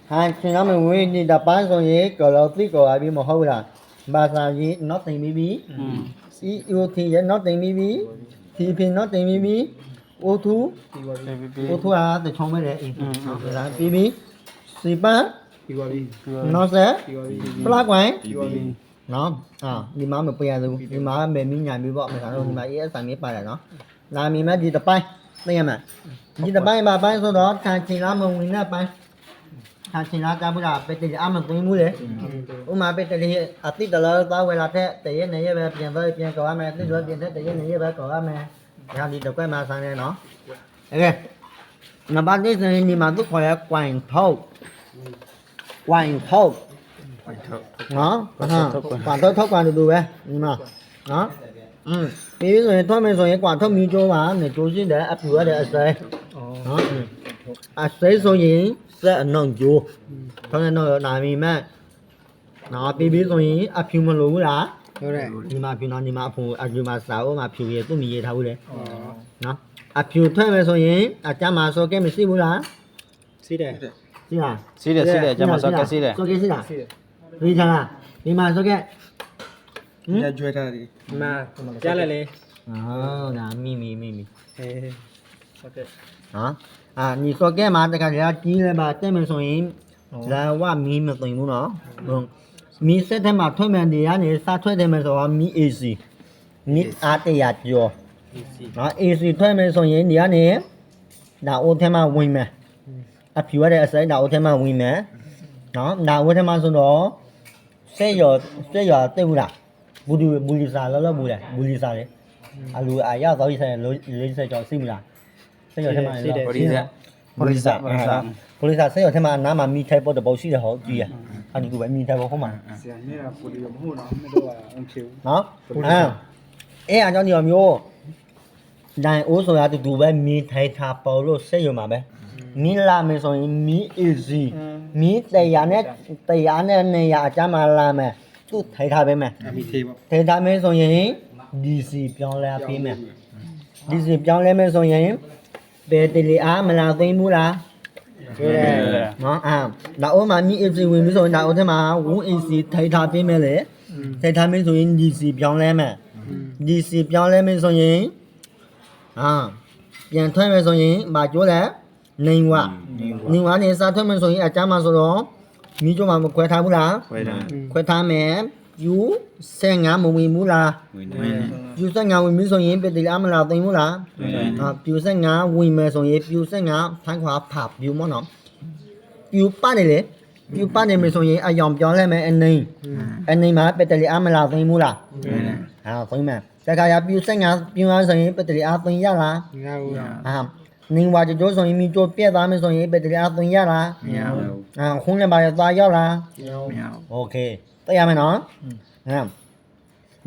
hai chị nó mình nguyên đi đập bán rồi nhé cờ lâu tí cờ ai biết một hôi là bà sao gì nó tình bí bí yêu thì vậy nó tình bí bí thì pin nó tình bí bí ô thú à để không mấy đấy là bí bí xì bát nó sẽ plug quái nó đi má mình bây giờ đi má mình nhà bị vợ mình thằng rồi mà ý sản nghiệp bài là nó là mình mới đi tập bay đây em ạ đi tập bay mà bay sau đó thằng chị nó mình ra bay thằng chị nó ra bây giờ bây giờ ăn mình cũng mua đấy mà bây giờ thì tí là tao về là thế để này về tiền với tiền cầu ăn mẹ tí rồi tiền thế để này về cầu ăn mẹ ra đi tập quay mà sang đây nó ok mà ban đấy thì mà lúc khỏi quảng thâu nó quản thâu quản được về nhưng mà nó ví dụ thôi mình rồi quản thâu mình cho mà để chú xin để áp cửa để xây nó xây số gì sẽ nâng chú thôi nên nó là mình mà nó ví dụ như áp phim mà lú đã nhưng mà phim nó nhưng mà phụ áp mà sáu mà phim gì tôi mình gì thâu đấy nó áp phim thôi mình rồi chả mà số cái mình xí bữa đã xí đấy xí đấy chả mà số cái xí đấy đi chăng à đi mà số cái nhà chơi ra đi mà trả lại đi là mi hả你说干嘛这个人家进来吧这边说人来话咪没对不喏mi sẽ thêm mà thôi mình đi anh ấy sao thôi thêm mình rồi mi easy mi à đây à chưa nó easy thôi mình rồi人đi anh ấy đã ô thêm mà win mà à phiếu ở đây sẽ đã ô thêm mà win mà nó đã ô thêm mà số đó sẽ giờ tiêu là bùi sa nó bùi sa đấy à lùi ai ra rồi sẽ lấy sẽ cho xin là sẽ giờ thêm mà bùi sa sẽ giờ thêm mà nãy mà mi thay bộ đồ bảo sĩ là họ gì à anh cứ vậy mi thay bộ không mà nó anh cho nhiều miêu này ố rồi thì tụi bé mi thay thà bảo luôn sẽ giờ mà bé mi làm mình rồi mi easy mi tay anh này à cha mà làm mà tu thấy thà bé mà thấy thà mình rồi nhỉ DC ပြောင်းလဲပေးမယ် DC ပြောင်းလဲမယ်ဆိုရင်ဘယ်တလီအားမလာသိမ်းဘူးလားဟုတ်တယ်နော်ဒါအိုမှာမိ AC ဝင်ပြီဆိုရင်ဒါအိုထဲမှာ 1AC ထိထားပေးမယ်လေထိထားမယ်ဆိုရင် DC ပြောင်းလဲမယ် DC ပြောင်းလဲမယ်ဆိုရင်ပြန်ထွက်မယ်ဆိုရင်မကျိုးလဲနေဝနေစားထွက်မယ်ဆိုရင်အကြမ်းမှာဆိုတော့မိကျိုးမှာမခွဲထားဘူးလားခွဲထားမယ်ယူဆက်ငါမဝင်ဘူးလားယူဆက်ငါဝင်ပြီဆိုရင်ပြည်တလားမလားသိဘူးလားပြူဆက်ငါဝင်မယ်ဆိုရင်ပြူဆက်ငါဖန်ခွာဖပ်ပြူမနော်ပြူပါတယ်လေပြူပါတယ်မယ်ဆိုရင်အယောင်ပြောင်းလဲမယ်အနေမှာပြည်တလားမလားသိဘူးလားသိမယ်တခါရပြူဆက်ငါပြူရဆိုရင်ပြည်တလားသိရလားမရဘူးနင်းဝါကြိုးဆိုရင်မိကျိုးပြက်သားမယ်ဆိုရင်ပြည်တလားသိရလားမရဘူးခုံးလည်းပါရသွားရောက်လားမရဘူးโอเคသိရမယ်နော်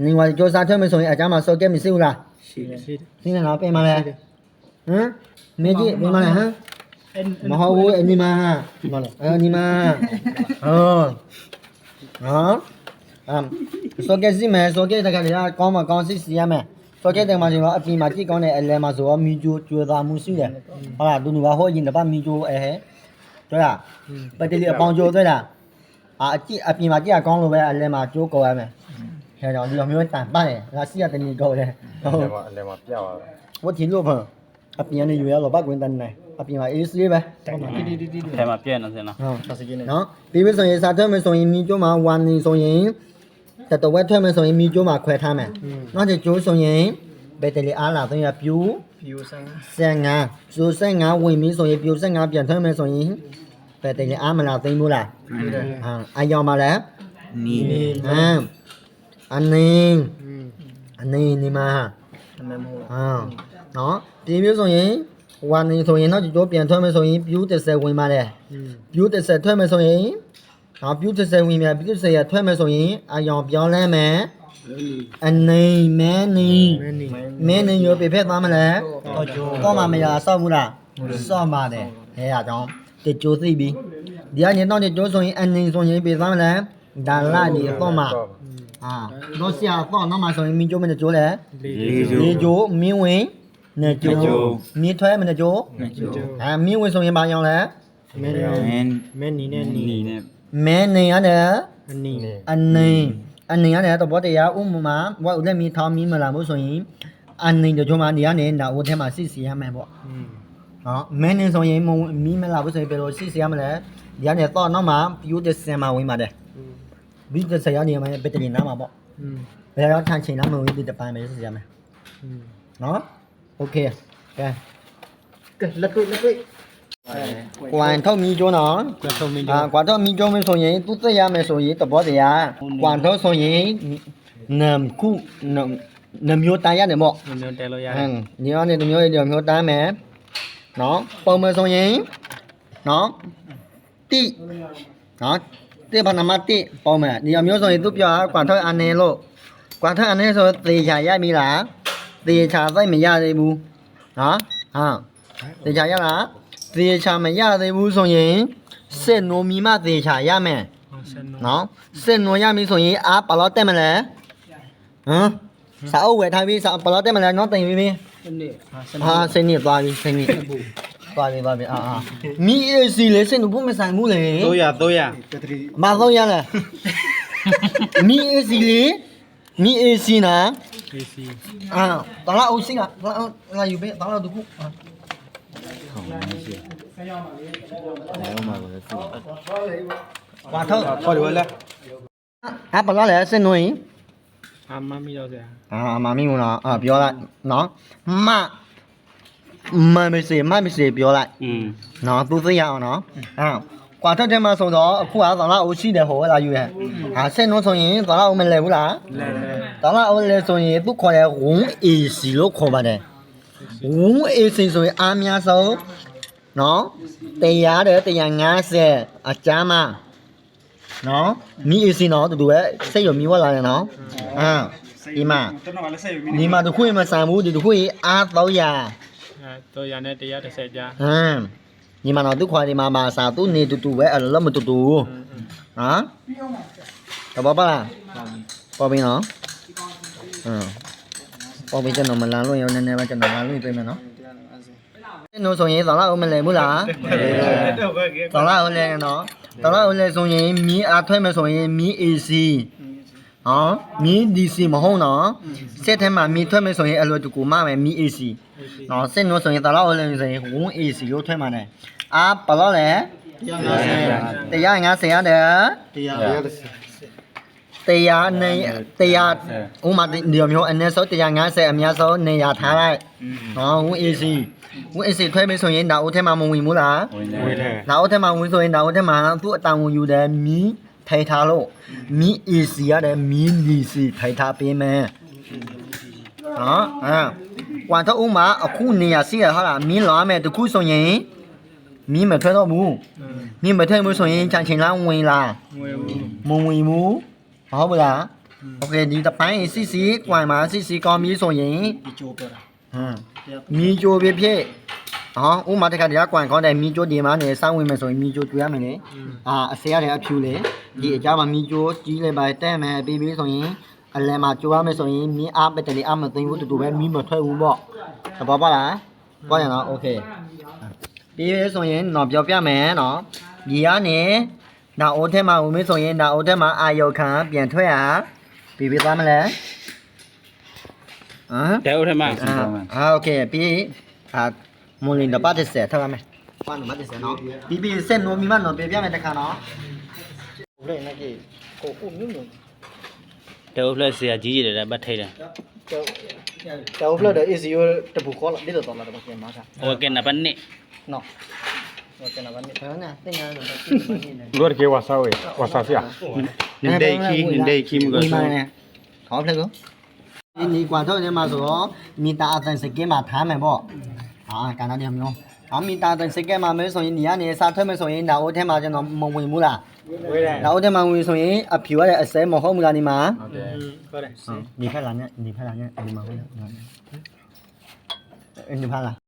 နင်းဝါကြိုးစားထွက်မယ်ဆိုရင်အကြမ်းမှာစော်ကဲမရှိဘူးလားရှိနေတော့ပြင်မလဲမေကြီးပြင်မလဲမဟုတ်ဘူးအနီမအနီမစော်ကဲစီမယ်စော်ကဲတခါလေကောင်းမှကောင်းစီစီရမယ်စော်ကဲတယ်မှာဆိုတော့အပြင်မှာကြည့်ကောင်းတဲ့အလဲမှာဆိုတော့မီဂျိုကျွေးသားမှုရှိတယ်ဟုတ်လားသူကဟိုရင်တပတ်မီဂျိုတွေ့လားပတလီအပေါင်းကျိုးတွေ့လားအကြည့်အပြင်မှာကြည့်ရကောင်းလို့ပဲအလဲမှာကျိုးကော်ရမယ်ခဲကြောင့်ဒီလိုမျိုးတန်ပတ်တယ်ငါစီရတနေကော်တယ်ဟုတ်အလဲမှာပြောက်ရဝတ်တီလို့ဖန်အပြင်နေရွေရတော့ပတ်ကွင်းတန်းနေအပြင်မှာအေးဆေးပဲထဲမှာပြည့်နေစင်လားနော်ပြီးပြီဆိုရင်စားထွက်မယ်ဆိုရင်မီကျိုးမှာ1နေဆိုရင်တဝက်ထွက်မယ်ဆိုရင်မီကျိုးမှာခွဲထားမယ်နောက်ကျကျိုးဆိုရင်ဘယ်တလီအားလာဆိုရင်ပြူ15ကျိုး15ဝင်ပြီဆိုရင်ပြူ15ပြန်ထွက်မယ်ဆိုရင်ဘယ်တလီအားမလာသိမ်းဘူးလားအယောင်ပါလဲနီအနေနေမှာနော်ဒီမျိုးဆိုရင်1နေဆိုရင်နောက်ကျိုးပြန်ထွက်မယ်ဆိုရင်ပြူ30ဝင်ပါလေပြူ30ထွက်မယ်ဆိုရင်ပြူ30ဝင်မြပြူ30ရထွက်မယ်ဆိုရင်အယောင်ပြောင်းလဲမယ်အနေမဲနေရောပြဖက်သွားမလဲတော့မှမရဆောက်ဘူးလားဆောက်ပါတယ်ဟဲ့အကြောင်းတကြိုးသိပြီဒီကနေတော့တကြိုးဆိုရင်အနေဆိုရင်ပြသွားမလဲဒါလာဒီတော့မှတော့ဆရာတော့နောက်မှဆိုရင်မင်းကျိုးမနဲ့ကျိုးလဲလေကျိုးမင်းဝင်နဲ့ကျိုးမင်းထွဲမနဲ့ကျိုးမင်းဝင်ဆိုရင်ဘာရောင်လဲ မဲနီနဲ့နီ နီနဲ့ မဲနေရတယ် အနီ အနေရတယ်တော့ဘောတရားဥမာဝတ်ဦးလက်မီထောင်းမီမလာဘူးဆိုရင်အနေတို့မှနေရနေတာဦးထဲမှာစစ်စီရမယ်ပေါ့နော်မဲနေဆိုရင်မီမလာဘူးဆိုရင်ဘယ်လိုစစ်စီရမလဲဒီကနေတော့နောက်မှပြူးတဲ့ဆင်မှာဝင်ပါတယ်ဘီတဲ့ဆရာနေမှာဘယ်တည်းနာမှာပေါ့ဘယ်တော့ထန်ချိန်နာမဝင်ဒီတပိုင်းပဲစစ်ရမယ်နော်โอเคကဲ ကဲလက်တွေ့ ကွမ်ထုတ်မီကျိုးနော် ကွန်ထုံမင်း ကွာထုတ်မီကျိုးမယ်ဆိုရင်သူသက်ရမယ်ဆိုရင်တဘောတရားကွမ်ထုတ်ဆိုရင်နမ်ခုနမျိုးတန်ရတယ်ပေါ့ မျိုးတဲလို့ရ ဒီကနေတမျိုးတွေမျိုးတန်းမယ်နော်ပုံမယ်ဆိုရင်နော်တိနော်တိဘာနာမတိပုံမယ်ဒီမျိုးဆိုရင်သူပြောကွမ်ထုတ်အနေလို့ကွမ်ထုတ်အနေဆိုသေချာရပြီလားသေချာသိမရသေးဘူးနော်သေချာရလားသေချာမရသေးဘူးဆိုရင်စစ်နိုမီမသေချာရမယ်နော်စစ်နိုရပြီဆိုရင်အားဘလောက်တက်မလဲစာအုပ်ဝယ်ထားပြီးစာဘလောက်တက်မလဲနော်တင်ပြီးပြီစနေသွားပြီစနေသွားပြီမီအေစီလေစနေဘူးမဆိုင်ဘူးလေ 300 မတော့ရလားမီအေစီလေမီအေစီနာတော်လာအောင်စင်ကလာယူပေးတော်လာတူကွာထုတ် ခေါ်တယ်လဲ ဘလောက်လဲစင်နွင် အမမီတော့ဆရာ မမီးမလားပြောလိုက်နော်မမရှိပြောလိုက်နော်သူသိရအောင်နော်ကွာထွက်တယ်မှာဆိုတော့အခုကသလားအိုးရှိတယ်ဟိုလာယူရစင်နွဆိုရင်သလားအိုးမလဲဘူးလားသလားအိုးလဲဆိုရင်သူခေါ်တယ်ဝုံအေစီလို့ခေါ်ပါတယ်ဝုံအေစီဆိုရင်အားများဆုံးနော်150အကြမ်းမနော်မီအေစီနော်တူပဲစိတ်ရမီဝလာတယ်နော်ဒီမှာတခုမှဆိုင်ဘူးဒီတခုအား300 300နဲ့130ကြား ဒီမှာတော့သူခွာဒီမှာပါစာသူနေတူပဲအဲ့လိုမတူတော့ဘောပါလားပေါ်ပြီနော်ပေါ်ပြီကျွန်တော်မလာလို့ရောနည်းနည်းပဲကျွန်တော်လာလို့ပြင်မယ်နော်နို့ဆိုရင်တော်လာအောင်မလဲဘူးလားတော်လာအောင်လဲနော်တော်လာအောင်လဲဆိုရင်မီးအားထွက်မယ်ဆိုရင်မီး AC မီး DC မဟုတ်နော်စက်ထဲမှာမီးထွက်မယ်ဆိုရင်အလွယ်တကူမှမယ်မီး AC နော်စက်နို့ဆိုရင်တော်လာအောင်လဲဆိုရင်ဝုန်း AC လို့ထွက်မှာတယ်ဘယ်လောက်လဲ150ရတယ်100ဥမာဒီမျိုးအနည်းဆုံး150အများဆုံး100ထားလိုက်ဝုန်း AC ဝုန်း AC ထွက်မယ်ဆိုရင်နောက်ထဲမှာမဝင်ဘူးလားဝင်တယ် နောက်ထဲမှာဝင်ဆိုရင်နောက်ထဲမှာသူ့အတောင်ဝင်ယူတယ်မီးထိုင်ထားလို့မီး AC ရတယ်မီး DC ထိုင်ထားပေးမယ်ကွာတော့ဥမာအခုနေရစီရဟာလားမင်းလာမယ်တခုဆိုရင်မင်းမထွက်တော့ဘူးမင်းမထွက်ဘူးဆိုရင်ချန်ချင်လားဝင်လားမဝင်ဘူးဟုတ်ပါလားโอเคဒီတပိုင်းစီကွာမှာစီကောင်းပြီဆိုရင်ဒီကြိုးပြောတာမီးကြိုးပြဖြစ်ဥမာတခါတည်းကွာကောင်းတယ်မီးကြိုးဒီမှာနေစောင်းဝင်မယ်ဆိုရင်မီးကြိုးတွေ့ရမယ်လေအစရတဲ့အဖြူလေဒီအကြမှာမီးကြိုးကြီးလိုက်ပါတဲ့မယ်ပြီးပြီးဆိုရင်အလဲမှာကြိုးရမယ်ဆိုရင်မီးအားပဲတည်းအားမသိဘူးတူပဲမီးမထွက်ဘူးပေါ့သဘောပေါက်လားပေါက်ရနော်โอเคပြီးပြီးဆိုရင်တော့ပြောပြမယ်နော်ဒီကနေနောက်အိုးထဲမှာဝင်မယ်ဆိုရင်နောက်အိုးထဲမှာအာယုခံပြန်ထွက်ရပြီးပြီးသွားမလဲ တဲဦးထဲမှာ โอเคပြီးမွန်လင်းတော့ပတ်သက်ထားပါမယ်ပတ်နမတ်ဆက်နော်ပြီးစက်နိုမီမနော်ပြပြမယ်တခါနော်ဘယ်နဲ့ကြီးကိုမြုံမြုံ တဲဦးလက်ဆရာကြီးတယ်ဗတ်ထိတ်တယ် ကျောင်းဖလို့တော့ AC တပူခေါ်လာဒီတော့လာတော့ပြန်မှာက โอเคนะปันนี่ နော်โอเคนะวันนี้นะတင်ရတော့ Luar ke wasawe, wasasia. နင်ဒေခီမကော ဒီမှာနဲ့ဟောဖလက်ကိုဒီကွာတော့နေမှာဆိုတော့မီတာအတန်စကဲမှာထားမယ်ပေါ့ကာနာဒီမျိုးမီတာအတန်စကဲမှာမဲဆိုရင်ဒီကနေစားထွက်မယ်ဆိုရင်နောက်ထဲမှာကျွန်တော်မဝင်ဘူးလားဝင်တယ်နောက်ထဲမှာဝင်ဆိုရင်အဖြူရတဲ့အစဲမဟုတ်ဘူးလားဒီမှာဟုတ်တယ်ဒီဖက်လာနဲ့ဒီမှာဟုတ်လားဒီဖက်လာ